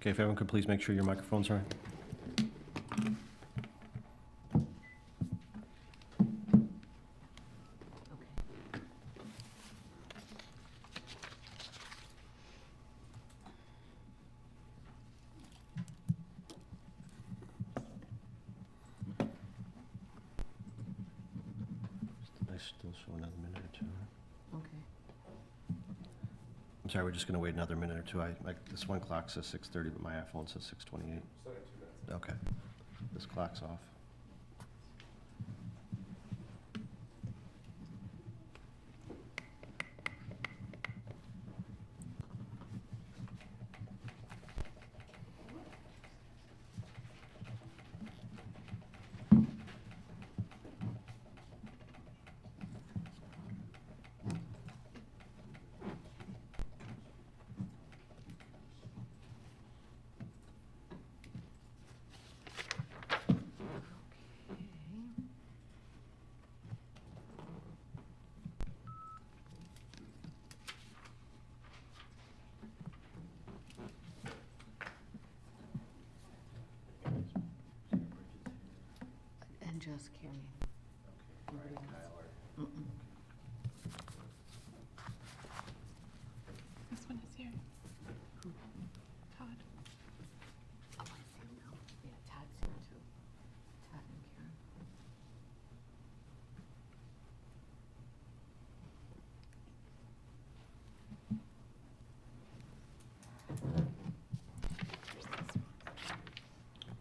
Okay, if everyone could please make sure your microphones are on. I still show another minute or two. Okay. I'm sorry, we're just going to wait another minute or two. This one clock says 6:30, but my iPhone says 6:28. Okay. This clock's off. And just Carrie. Nobody else. Mm-mm. This one is here. Who? Todd. Oh, I see him now. Yeah, Todd's here too. Todd and Karen.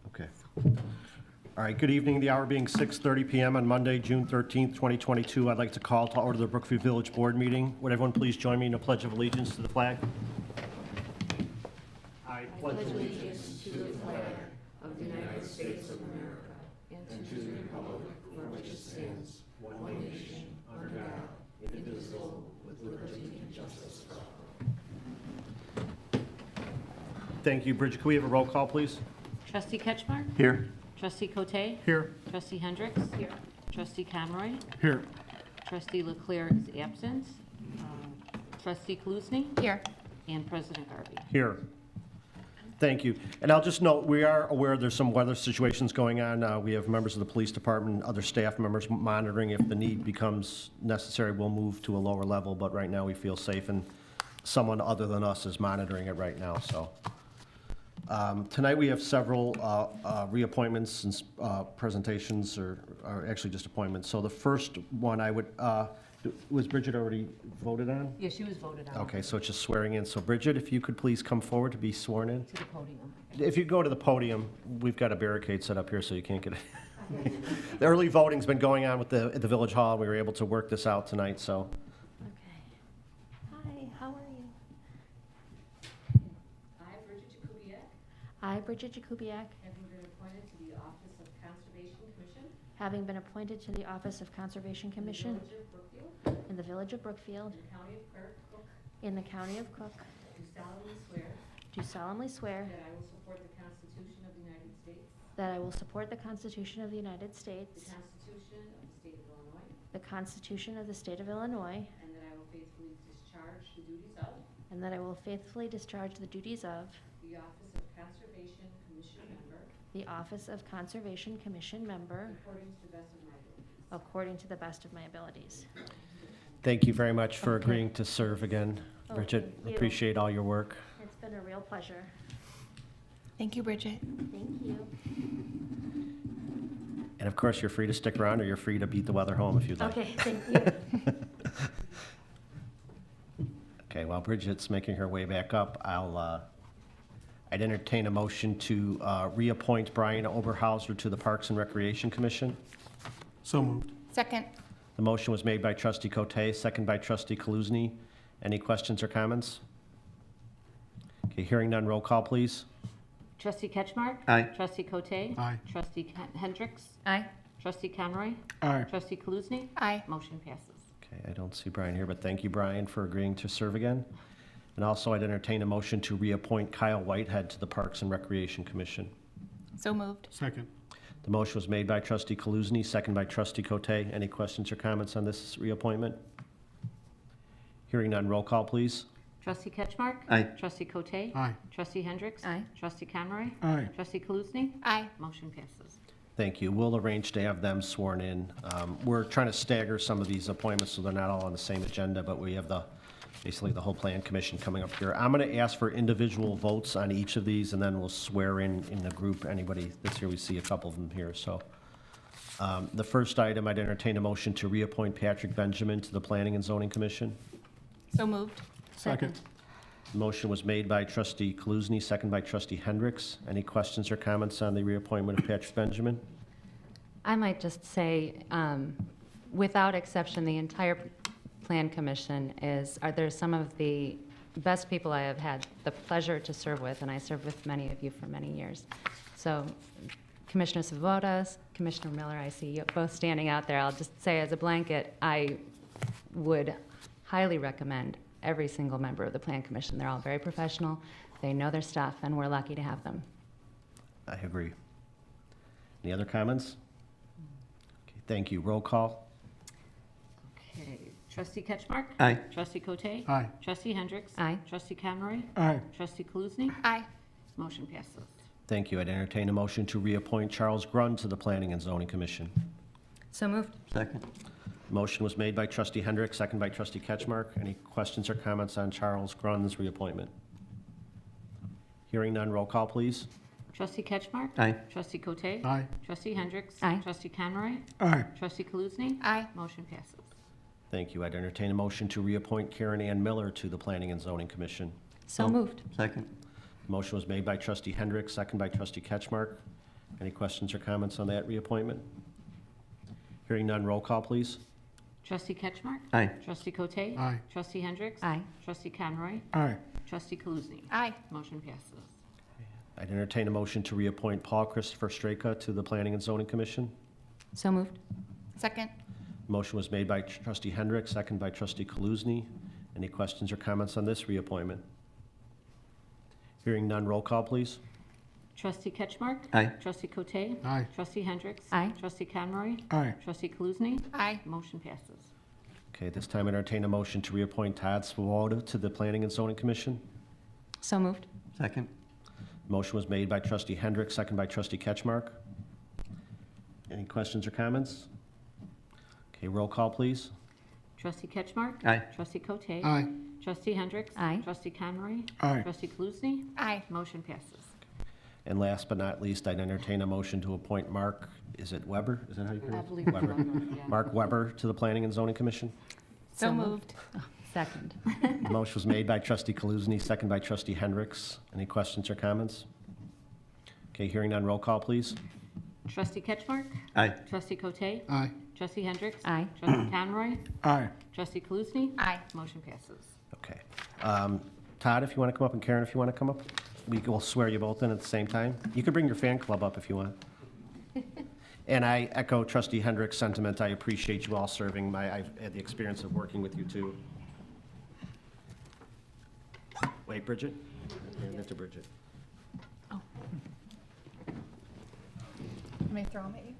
Okay. All right, good evening. The hour being 6:30 PM on Monday, June 13th, 2022. I'd like to call to order the Brookfield Village Board meeting. Would everyone please join me in a pledge of allegiance to the flag? I pledge allegiance to the flag Of the United States of America and to the republic for which it stands, one nation, under God, indivisible, with liberty and justice for all. Thank you. Bridget, could we have a roll call, please? Trustee Ketchmark? Here. Trustee Cote? Here. Trustee Hendricks? Here. Trustee Conroy? Here. Trustee LeClere is absent. Trustee Kaluzny? Here. And President Garvey. Here. Thank you. And I'll just note, we are aware there's some weather situations going on. We have members of the police department, other staff members monitoring. If the need becomes necessary, we'll move to a lower level, but right now we feel safe, and someone other than us is monitoring it right now, so. Tonight we have several reappointments and presentations, or actually just appointments. So the first one I would, was Bridget already voted on? Yeah, she was voted on. Okay, so it's just swearing in. So Bridget, if you could please come forward to be sworn in. To the podium. If you go to the podium, we've got a barricade set up here so you can't get it. The early voting's been going on with at the Village Hall. We were able to work this out tonight, so. Okay. Hi, how are you? I, Bridget Jakubiec, I, Bridget Jakubiec, having been appointed to the Office of Conservation Commission having been appointed to the Office of Conservation Commission in the Village of Brookfield, in the Village of Brookfield, in the County of Cook, in the County of Cook, do solemnly swear do solemnly swear that I will support the Constitution of the United States, that I will support the Constitution of the United the States, Constitution of the State of Illinois, the Constitution of the State of Illinois, and that I will faithfully discharge the duties of and that I will faithfully discharge the duties of the Office of Conservation Commission member the Office of Conservation Commission member according to the best of my abilities. according to the best of my abilities. Thank you very much for Okay. agreeing to serve again, Oh, Bridget. thank you. Appreciate all your work. It's been a real pleasure. Thank you, Bridget. Thank you. And of course, you're free to stick around, or you're free to beat the weather home if you'd like. Okay, thank you. Okay, while Bridget's making her way back up, I'd entertain a motion to reappoint Brian Oberhauser to the Parks and Recreation Commission. So moved. Second. The motion was made by Trustee Cote, second by Trustee Kaluzny. Any questions or comments? Okay, hearing none, roll call, please. Trustee Ketchmark? Aye. Trustee Cote? Aye. Trustee Hendricks? Aye. Trustee Conroy? Aye. Trustee Kaluzny? Aye. Motion passes. Okay, I don't see Brian here, but thank you, Brian, for agreeing to serve again. And also, I'd entertain a motion to reappoint Kyle Whitehead to the Parks and Recreation Commission. So moved. Second. The motion was made by Trustee Kaluzny, second by Trustee Cote. Any questions or comments on this reappointment? Hearing none, roll call, please. Trustee Ketchmark? Aye. Trustee Cote? Aye. Trustee Hendricks? Aye. Trustee Conroy? Aye. Trustee Kaluzny? Aye. Motion passes. Thank you. We'll arrange to have them sworn in. We're trying to stagger some of these appointments so they're not all on the same agenda, but we have basically the whole Plan Commission coming up here. I'm going to ask for individual votes on each of these, and then we'll swear in the group, anybody that's here. We see a couple of them here, so. The first item, I'd entertain a motion to reappoint Patrick Benjamin to the Planning and Zoning Commission. So moved. Second. Motion was made by Trustee Kaluzny, second by Trustee Hendricks. Any questions or comments on the reappointment of Patrick Benjamin? I might just say, without exception, the entire Plan Commission are some of the best people I have had the pleasure to serve with, and I served with many of you for many years. So Commissioner Savotas, Commissioner Miller, I see you both standing out there. I'll just say as a blanket, I would highly recommend every single member of the Plan Commission. They're all very professional, they know their stuff, and we're lucky to have them. I agree. Any other comments? Okay, thank you. Roll call. Okay. Trustee Ketchmark? Aye. Trustee Cote? Aye. Trustee Hendricks? Aye. Trustee Conroy? Aye. Trustee Kaluzny? Aye. Motion passes. Thank you. I'd entertain a motion to reappoint Charles Grund to the Planning and Zoning Commission. So moved. Second. Motion was made by Trustee Hendricks, second by Trustee Ketchmark. Any questions or comments on Charles Grund's reappointment? Hearing none, roll call, please. Trustee Ketchmark? Aye. Trustee Cote? Aye. Trustee Hendricks? Aye. Trustee Conroy? Aye. Trustee Kaluzny? Aye. Motion passes. Thank you. I'd entertain a motion to reappoint Karen Ann Miller to the Planning and Zoning Commission. So moved. Second. Motion was made by Trustee Hendricks, second by Trustee Ketchmark. Any questions or comments on that reappointment? Hearing none, roll call, please. Trustee Ketchmark? Aye. Trustee Cote? Aye. Trustee Hendricks? Aye. Trustee Conroy? Aye. Trustee Kaluzny? Aye. Motion passes. I'd entertain a motion to reappoint Paul Christopher Straka to the Planning and Zoning Commission. So moved. Second. Motion was made by Trustee Hendricks, second by Trustee Kaluzny. Any questions or comments on this reappointment? Hearing none, roll call, please. Trustee Ketchmark? Aye. Trustee Cote? Aye. Trustee Hendricks? Aye. Trustee Conroy? Aye. Trustee Kaluzny? Aye. Motion passes. Okay, this time I entertain a motion to reappoint Todd Swoboda to the Planning and Zoning Commission. So moved. Second. Motion was made by Trustee Hendricks, second by Trustee Ketchmark. Any questions or comments? Okay, roll call, please. Trustee Ketchmark? Aye. Trustee Cote? Aye. Trustee Hendricks? Aye. Trustee Conroy? Aye. Trustee Kaluzny? Aye. Motion passes. And last but not least, I'd entertain a motion to appoint Mark, is it Weber? Is that how you pronounce it? believe Weber. Mark Weber to the Planning and Zoning Commission. So moved. Second. The motion was made by Trustee Kaluzny, second by Trustee Hendricks. Any questions or comments? Okay, hearing none, roll call, please. Trustee Ketchmark? Aye. Trustee Cote? Aye. Trustee Hendricks? Aye. Trustee Conroy? Aye. Trustee Kaluzny? Aye. Motion passes. Okay. Todd, if you want to come up, and Karen, if you want to come up, we'll swear you both in at the same time. You can bring your fan club up if you want. And I echo Trustee Hendricks' sentiment. I appreciate you all serving. I've had the experience of working with you too. Wait, Bridget? Hand that to Bridget. Oh. May I throw them at you?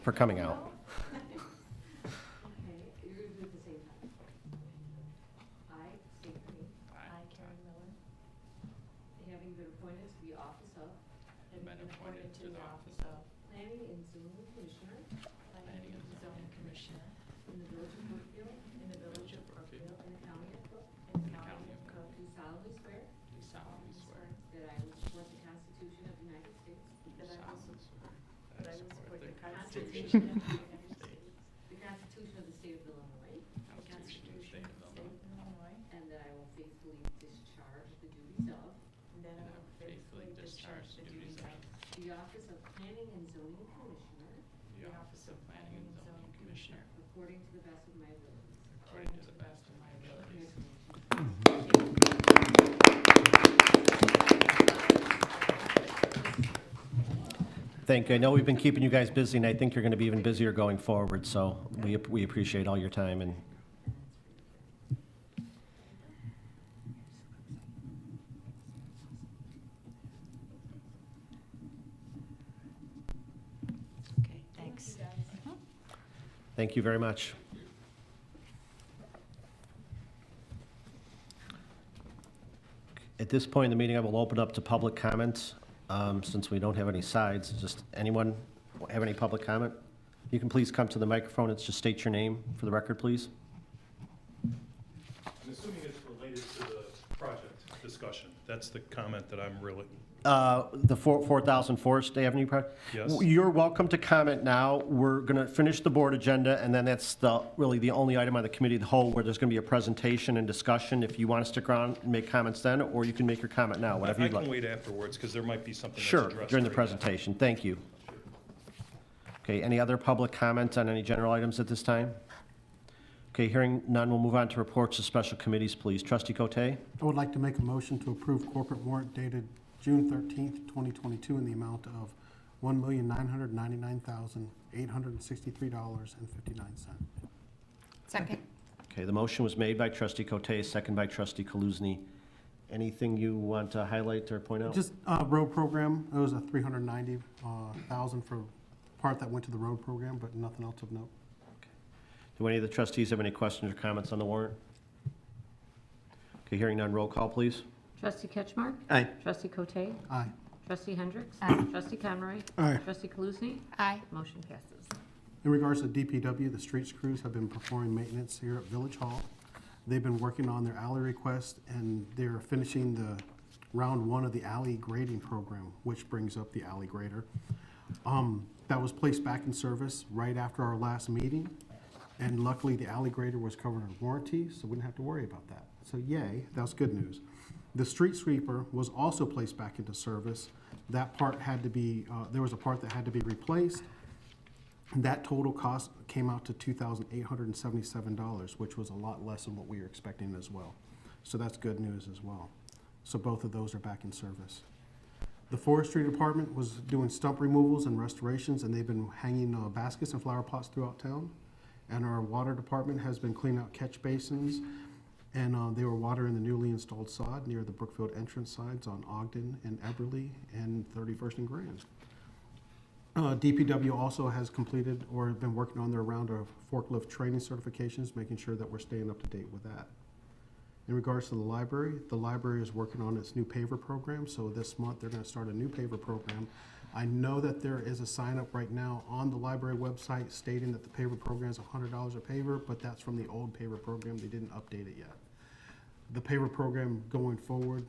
For coming out. Having been appointed to the office of. Planning and Zoning Commissioner. In the village of Brookfield. In the county of Cote. Do solemnly swear. That I will support the Constitution of the United States. The Constitution of the State of Illinois. And that I will faithfully discharge the duties of. The office of Planning and Zoning Commissioner. According to the best of my abilities. Thank you. I know we've been keeping you guys busy, and I think you're going to be even busier going forward, so we appreciate all your time. And Thank you very much. At this point in the meeting, I will open up to public comments. Since we don't have any sides, just anyone have any public comment? You can please come to the microphone and just state your name for the record, please. I'm assuming it's related to the project discussion. That's the comment that I'm really, The 4,000 Forest Avenue project? Yes. You're welcome to comment now. We're going to finish the board agenda, and then that's really the only item on the committee of the whole where there's going to be a presentation and discussion. If you want to stick around and make comments then, or you can make your comment now, whatever I you'd like. can wait afterwards because there might be something that's Sure, addressed during the now. presentation. Thank you. Okay, any other public comments on any general items at this time? Okay, hearing none, we'll move on to reports of special committees, please. Trustee Cote? I would like to make a motion to approve corporate warrant dated June 13th, 2022 in the amount of $1,999,863.59. Second. Okay, the motion was made by Trustee Cote, second by Trustee Kaluzny. Anything you want to highlight or point out? Just road program, it was a $390,000 for part that went to the road program, but nothing else of note. Do any of the trustees have any questions or comments on the warrant? Okay, hearing none, roll call, please. Trustee Ketchmark? Aye. Trustee Cote? Aye. Trustee Hendricks? Aye. Trustee Conroy? Aye. Trustee Kaluzny? Aye. Motion passes. In regards to DPW, the streets crews have been performing maintenance here at Village Hall. They've been working on their alley request, and they're finishing the round one of the alley grading program, which brings up the alley grader. That was placed back in service right after our last meeting, and luckily the alley grader was covered in warranty, so we didn't have to worry about that. So yay, that's good news. The street sweeper was also placed back into service. That part had to be, there was a part that had to be replaced. That total cost came out to $2,877, which was a lot less than what we were expecting as well. So that's good news as well. So both of those are back in service. The forestry department was doing stump removals and restorations, and they've been hanging baskets and flower pots throughout town. And our water department has been cleaning out catch basins, and they were watering the newly installed sod near the Brookfield entrance sides on Ogden and Eberly and 31st and Grand. DPW also has completed or been working on their round of forklift training certifications, making sure that we're staying up to date with that. In regards to the library is working on its new paver program, so this month they're going to start a new paver program. I know that there is a sign up right now on the library website stating that the paver program is $100 a paver, but that's from the old paver program. They didn't update it yet. The paver program going forward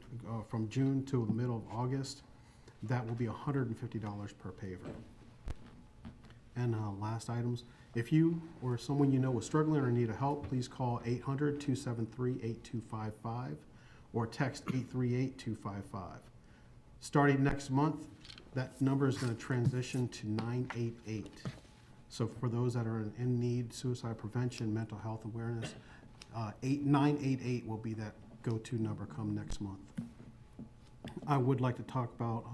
from June to the middle of August, that will be $150 per paver. And last items, if you or someone you know is struggling or need help, please call 800-273-8255 or text 838-255. Starting next month, that number is going to transition to 988. So for those that are in need, suicide prevention, mental health awareness, 988 will be that go-to number come next month. I would like to talk about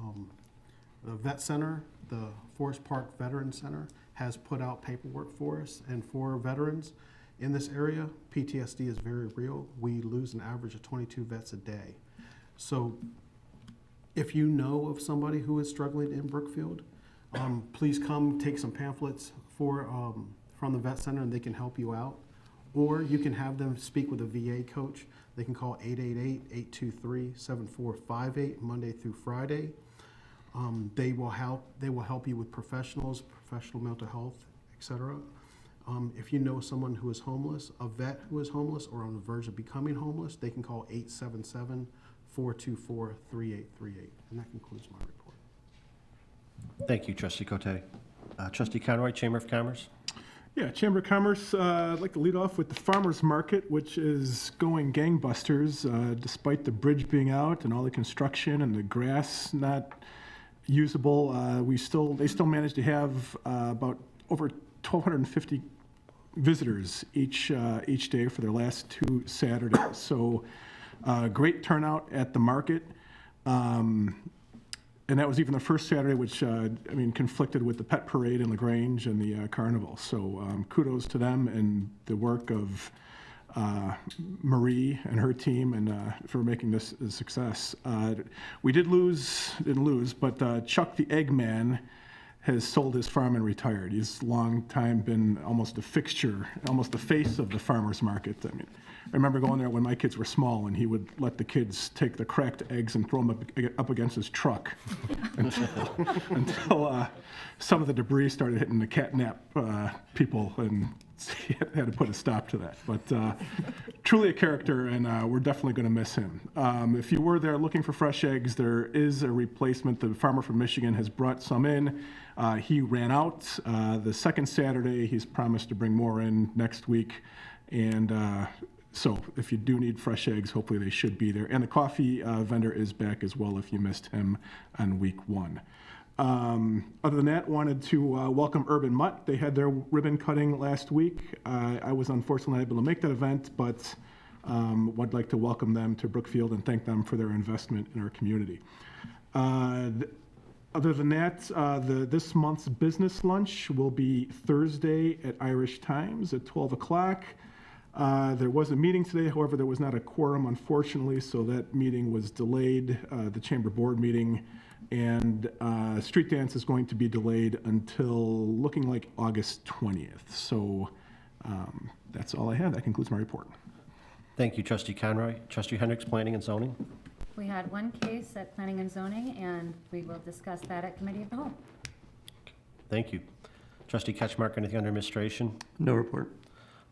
the vet center. The Forest Park Veteran Center has put out paperwork for us, and for veterans in this area, PTSD is very real. We lose an average of 22 vets a day. So if you know of somebody who is struggling in Brookfield, please come take some pamphlets from the vet center, and they can help you out. Or you can have them speak with a VA coach. They can call 888-823-7458 Monday through Friday. They will help you with professional mental health, etc. If you know someone who is homeless, a vet who is homeless or on the verge of becoming homeless, they can call 877-424-3838. And that concludes my report. Thank you, Trustee Cote. Trustee Conroy, Chamber of Commerce. Yeah, Chamber of Commerce, I'd like to lead off with the farmers market, which is going gangbusters, despite the bridge being out and all the construction and the grass not usable. They still manage to have about over 1,250 visitors each day for their last 2 Saturdays. So great turnout at the market. And that was even the first Saturday, which, conflicted with the pet parade in LaGrange and the carnival. So kudos to them and the work of Marie and her team and for making this a success. We didn't lose, but Chuck the Eggman has sold his farm and retired. He's long time been almost a fixture, almost the face of the farmer's market. I mean, I remember going there when my kids were small, and he would let the kids take the cracked eggs and throw them up against his truck until some of the debris started hitting the catnap people, and he had to put a stop to that. But truly a character, and we're definitely going to miss him. If you were there looking for fresh eggs, there is a replacement. The farmer from Michigan has brought some in. He ran out the second Saturday. He's promised to bring more in next week. And so if you do need fresh eggs, hopefully they should be there. And the coffee vendor is back as well if you missed him on week 1. Other than that, wanted to welcome Urban Mutt. They had their ribbon cutting last week. I was unfortunately not able to make that event, but would like to welcome them to Brookfield and thank them for their investment in our community. Other than that, this month's business lunch will be Thursday at Irish Times at 12 o'clock. There was a meeting today, however, there was not a quorum, unfortunately, so that meeting was delayed, the Chamber Board meeting, and street dance is going to be delayed until looking like August 20th. So that's all I have. That concludes my report. Thank you, Trustee Conroy. Trustee Hendricks, Planning and Zoning. We had one case at Planning and Zoning, and we will discuss that at Committee of the Whole. Thank you. Trustee Ketchmark, anything under administration? No report.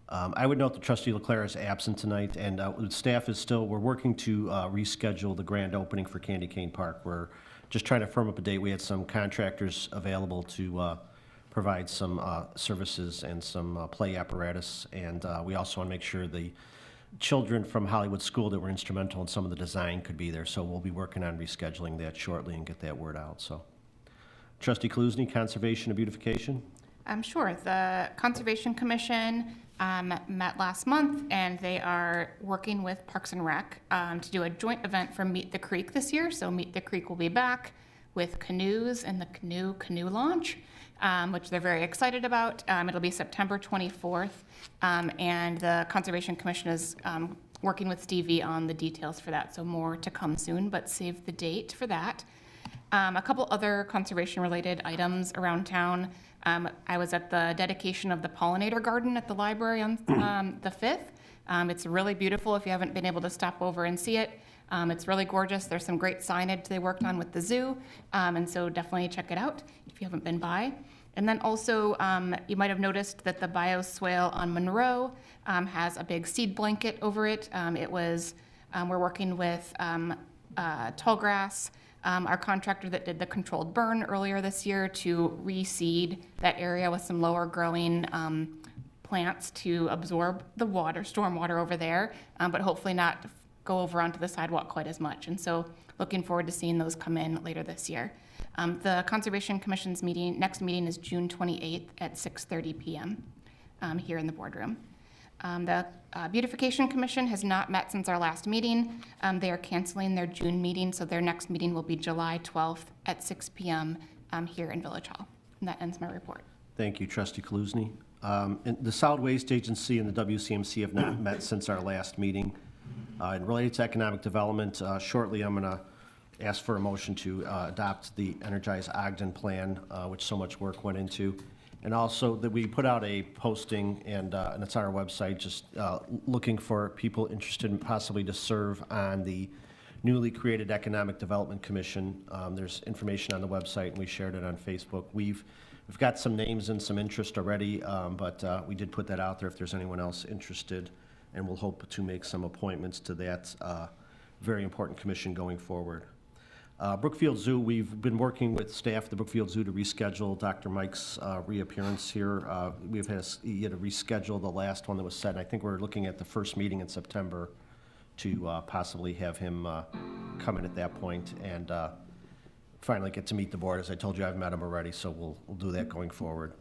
I would note that Trustee LeClere is absent tonight, and staff is still, we're working to reschedule the grand opening for Candy Cane Park. We're just trying to firm up a date. We had some contractors available to provide some services and some play apparatus, and we also want to make sure the children from Hollywood School that were instrumental in some of the design could be there, so we'll be working on rescheduling that shortly and get that word out. So, Trustee Kaluzny, Conservation and Beautification. Sure. The Conservation Commission met last month, and they are working with Parks and Rec to do a joint event for Meet the Creek this year. So Meet the Creek will be back with canoes and the canoe launch, which they're very excited about. It'll be September 24th, and the Conservation Commission is working with Stevie on the details for that. So more to come soon, but save the date for that. A couple other conservation-related items around town. I was at the dedication of the pollinator garden at the library on the 5th. It's really beautiful if you haven't been able to stop over and see it. It's really gorgeous. There's some great signage they worked on with the zoo, and so definitely check it out if you haven't been by. And then also, you might have noticed that the bioswale on Monroe has a big seed blanket over it. We're working with Tallgrass, our contractor that did the controlled burn earlier this year, to reseed that area with some lower growing plants to absorb the stormwater over there, but hopefully not go over onto the sidewalk quite as much. And so looking forward to seeing those come in later this year. The Conservation Commission's next meeting is June 28th at 6:30 p.m. Here in the boardroom. The Beautification Commission has not met since our last meeting. They are canceling their June meeting, so their next meeting will be July 12th at 6 p.m. Here in Village Hall. And that ends my report. Thank you, Trustee Kaluzny. And the Solid Waste Agency and the WCMC have not met since our last meeting. And related to economic development, shortly I'm going to ask for a motion to adopt the Energize Ogden plan, which so much work went into. And also that we put out a posting, and it's on our website, just looking for people interested in possibly to serve on the newly created Economic Development Commission. There's information on the website, and we shared it on Facebook. We've got some names and some interest already, but we did put that out there if there's anyone else interested, and we'll hope to make some appointments to that very important commission going forward. Brookfield Zoo, we've been working with staff at the Brookfield Zoo to reschedule Dr. Mike's reappearance here. We've had to reschedule the last one that was set. And I think we're looking at the first meeting in September to possibly have him come in at that point and finally get to meet the board. As I told you, I've met him already, so we'll do that going forward.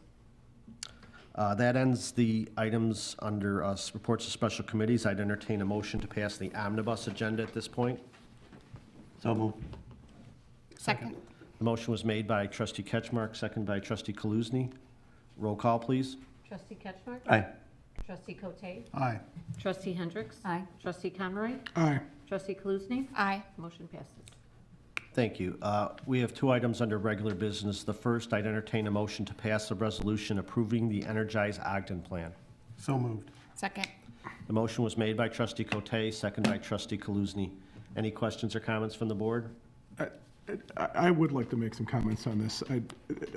That ends the items under reports of special committees. I'd entertain a motion to pass the omnibus agenda at this point. So moved. Second. The motion was made by Trustee Ketchmark, second by Trustee Kaluzny. Roll call, please. Trustee Ketchmark? Aye. Trustee Cote? Aye. Trustee Hendricks? Aye. Trustee Conroy? Aye. Trustee Kaluzny? Aye. Motion passes. Thank you. We have two items under regular business. The first, I'd entertain a motion to pass a resolution approving the Energize Ogden plan. So moved. Second. The motion was made by trustee Cote, second by trustee Kaluzny. Any questions or comments from the board? I would like to make some comments on this.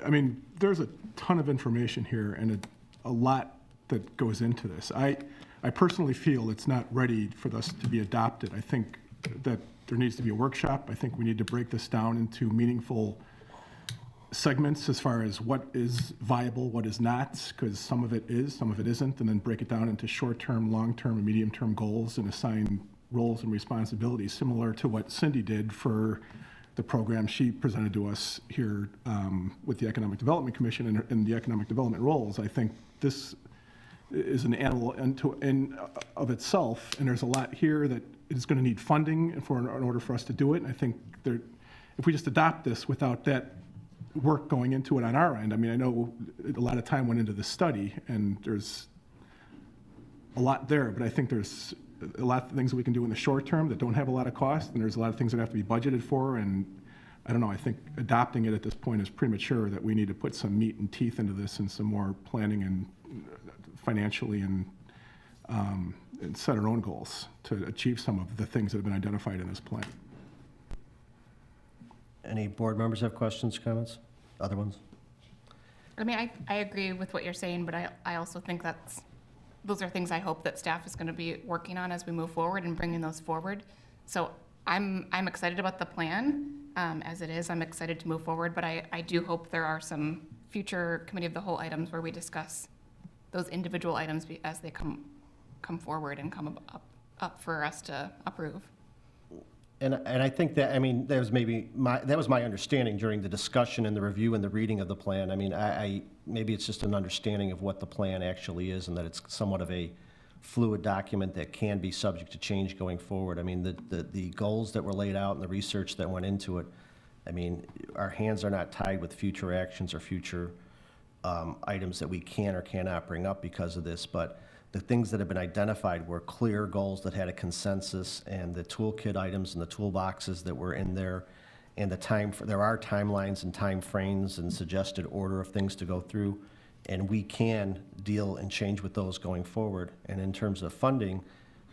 I mean, there's a ton of information here and a lot that goes into this. I personally feel it's not ready for us to be adopted. I think that there needs to be a workshop. I think we need to break this down into meaningful segments as far as what is viable, what is not, because some of it is, some of it isn't, and then break it down into short-term, long-term, and medium-term goals and assign roles and responsibilities, similar to what Cindy did for the program she presented to us here with the Economic Development Commission and the economic development roles. I think this is an animal in of itself, and there's a lot here that is going to need funding in order for us to do it. And I think if we just adopt this without that work going into it on our end, I mean, I know a lot of time went into the study, and there's a lot there, but I think there's a lot of things that we can do in the short term that don't have a lot of cost, and there's a lot of things that have to be budgeted for, and I don't know, I think adopting it at this point is premature, that we need to put some meat and teeth into this and some more planning and financially and set our own goals to achieve some of the things that have been identified in this plan. Any board members have questions, comments? Other ones? I mean, I agree with what you're saying, but I also think those are things I hope that staff is going to be working on as we move forward and bringing those forward. So I'm excited about the plan as it is. I'm excited to move forward, but I do hope there are some future committee of the whole items where we discuss those individual items as they come forward and come up for us to approve. And I think that, I mean, that was my understanding during the discussion and the review and the reading of the plan. I mean, maybe it's just an understanding of what the plan actually is and that it's somewhat of a fluid document that can be subject to change going forward. I mean, the goals that were laid out and the research that went into it, I mean, our hands are not tied with future actions or future items that we can or cannot bring up because of this, but the things that have been identified were clear goals that had a consensus, and the toolkit items and the toolboxes that were in there, and there are timelines and time frames and suggested order of things to go through, and we can deal and change with those going forward. And in terms of funding,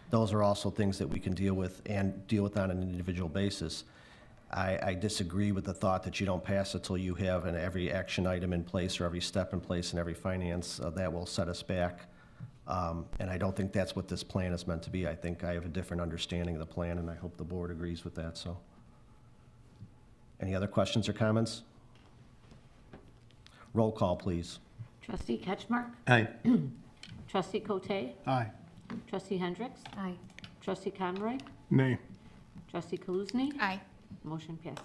those are also things that we can deal with and deal with on an individual basis. I disagree with the thought that you don't pass it till you have every action item in place or every step in place and every finance. That will set us back. And I don't think that's what this plan is meant to be. I think I have a different understanding of the plan, and I hope the board agrees with that. So, any other questions or comments? Roll call, please. Trustee Ketchmark? Aye. Trustee Cote? Aye. Trustee Hendricks? Aye. Trustee Conroy? Nay. Trustee Kaluzny? Aye. Motion passes.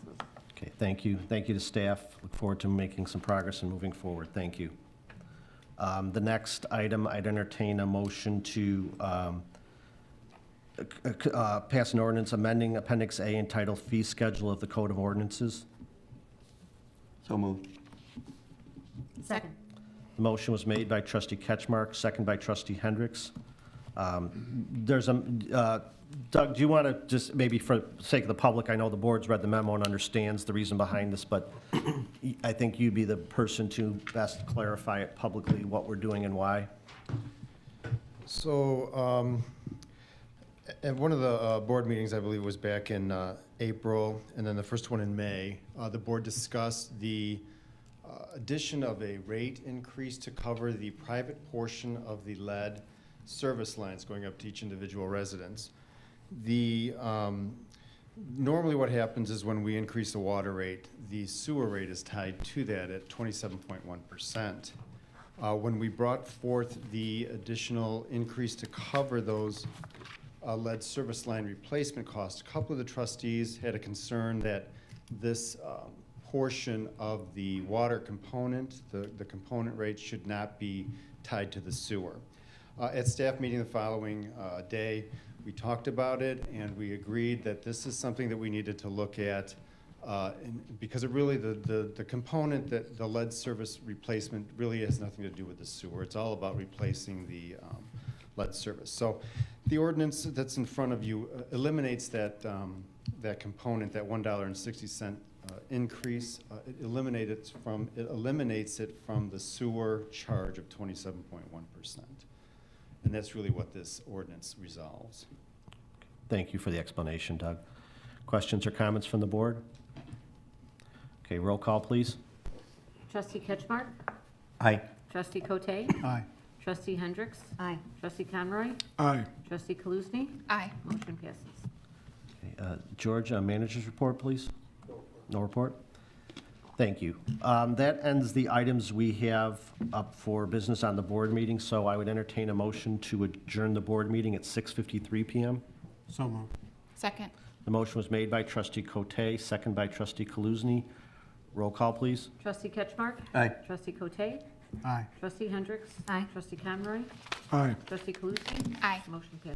Okay, thank you. Thank you to staff. Look forward to making some progress and moving forward. Thank you. The next item, I'd entertain a motion to pass an ordinance amending Appendix A entitled Fee Schedule of the Code of Ordinances. So moved. Second. The motion was made by trustee Ketchmark, second by trustee Hendricks. Doug, do you want to just, maybe for the sake of the public, I know the board's read the memo and understands the reason behind this, but I think you'd be the person to best clarify it publicly, what we're doing and why. So, at one of the board meetings, I believe, was back in April, and then the first one in May, the board discussed the addition of a rate increase to cover the private portion of the lead service lines going up to each individual residence. Normally what happens is when we increase the water rate, the sewer rate is tied to that at 27.1%. When we brought forth the additional increase to cover those lead service line replacement costs, a couple of the trustees had a concern that this portion of the water component, the component rate, should not be tied to the sewer. At staff meeting the following day, we talked about it, and we agreed that this is something that we needed to look at because it really, the component, that the lead service replacement really has nothing to do with the sewer. It's all about replacing the lead service. So the ordinance that's in front of you eliminates that that component, that $1.60 increase, it eliminates it from the sewer charge of 27.1%. And that's really what this ordinance resolves. Thank you for the explanation, Doug. Questions or comments from the board? Okay, roll call, please. Trustee Ketchmark? Aye. Trustee Cote? Aye. Trustee Hendricks? Aye. Trustee Conroy? Aye. Trustee Kaluzny? Aye. Motion passes. Okay, George, manager's report, please. No report? Thank you. That ends the items we have up for business on the board meeting, so I would entertain a motion to adjourn the board meeting at 6:53 PM. So moved. Second. The motion was made by trustee Cote, second by trustee Kaluzny. Roll call, please. Trustee Ketchmark? Aye. Trustee Cote? Aye. Trustee Hendricks? Aye. Trustee Conroy? Aye. Trustee Kaluzny? Aye. Motion passes.